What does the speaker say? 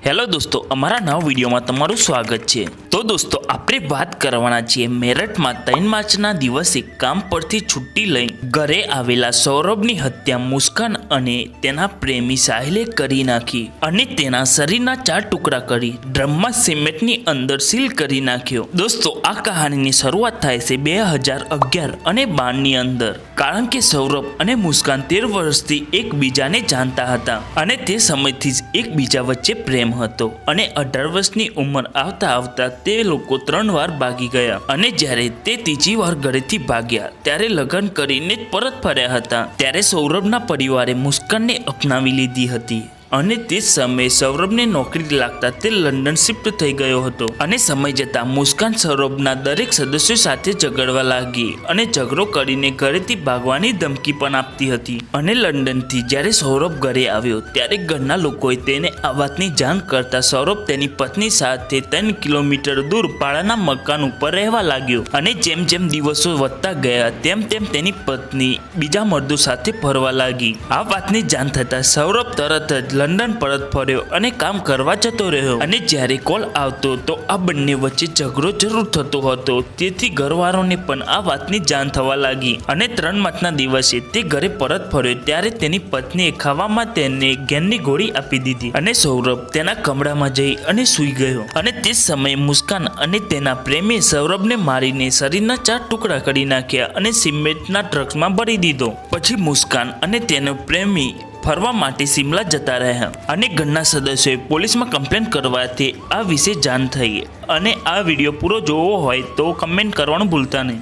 Hello દોસ્તો, અમારા નવા વિડીયોમાં તમારું સ્વાગત છે। તો દોસ્તો, આપણે વાત કરવાના છીએ મેરઠમાં 3 માર્ચના દિવસે કામ પરથી છુટ્ટી લઈ ઘરે આવેલા સૌરભની હત્યા મુસ્કાન અને તેના પ્રેમી સાહિલે કરી નાખી અને તેના શરીરના 4 ટુકડા કરી ડ્રમમાં સિમેન્ટની અંદર સીલ કરી નાખ્યો। દોસ્તો, આ કહાનીની શરૂઆત થાય છે 2011 અને 12ની અંદર, કારણ કે સૌરભ અને મુસ્કાન 13 વર્ષથી એકબીજાને જાણતા હતા અને તે સમયથી જ એકબીજા વચ્ચે પ્રેમ હતો અને 18 વર્ષની ઉંમર આવતા આવતા તે લોકો 3 વાર ભાગી ગયા અને જ્યારે તે ત્રીજી વાર ઘરેથી ભાગ્યા ત્યારે લગ્ન કરીને જ પરત ફર્યા હતા। ત્યારે સૌરભના પરિવારે મુસ્કાનને અપનાવી લીધી હતી અને તે સમયે સૌરભને નોકરી લાગતા તે લંડન શિફ્ટ થઈ ગયો હતો અને સમય જતાં મુસ્કાન સૌરભના દરેક સદસ્યો સાથે ઝઘડવા લાગી અને ઝઘડો કરીને ઘરેથી ભાગવાની ધમકી પણ આપતી હતી અને લંડનથી જ્યારે સૌરભ ઘરે આવ્યો ત્યારે ઘરના લોકોએ તેને આ વાતની જાણ કરતા સૌરભ તેની પત્ની સાથે 3 કિલોમીટર દૂર ભાડાના મકાન ઉપર રહેવા લાગ્યો અને જેમ જેમ દિવસો વધતા ગયા તેમ તેમ તેની પત્ની બીજા મર્દો સાથે ફરવા લાગી। આ વાતની જાણ થતાં સૌરભ તરત જ લંડન પરત ફર્યો અને કામ કરવા જતો રહ્યો અને જ્યારે કોલ આવતો તો આ બંને વચ્ચે ઝઘડો જરૂર થતો હતો, તેથી ઘરવાળાને પણ આ વાતની જાણ થવા લાગી અને 3 માર્ચના દિવસે તે ઘરે પરત ફર્યો ત્યારે તેની પત્નીએ ખાવામાં તેને ગેનની ગોળી આપી દીધી અને સૌરભ તેના કમરામાં જઈ અને સૂઈ ગયો અને તે સમયે મુસ્કાન અને તેના પ્રેમીએ સૌરભને મારીને શરીરના 4 ટુકડા કરી નાખ્યા અને સિમેન્ટના ટ્રકમાં ભરી દીધો। પછી મુસ્કાન અને તેનો પ્રેમી ફરવા માટે શિમલા જતા રહ્યા અને ઘરના સદસ્યોએ પોલીસમાં કમ્પ્લેન કરવાથી આ વિશે જાણ થઈ અને આ વિડીયો પૂરો જોવો હોય તો કમેન્ટ કરવાનું ભૂલતા નહીં।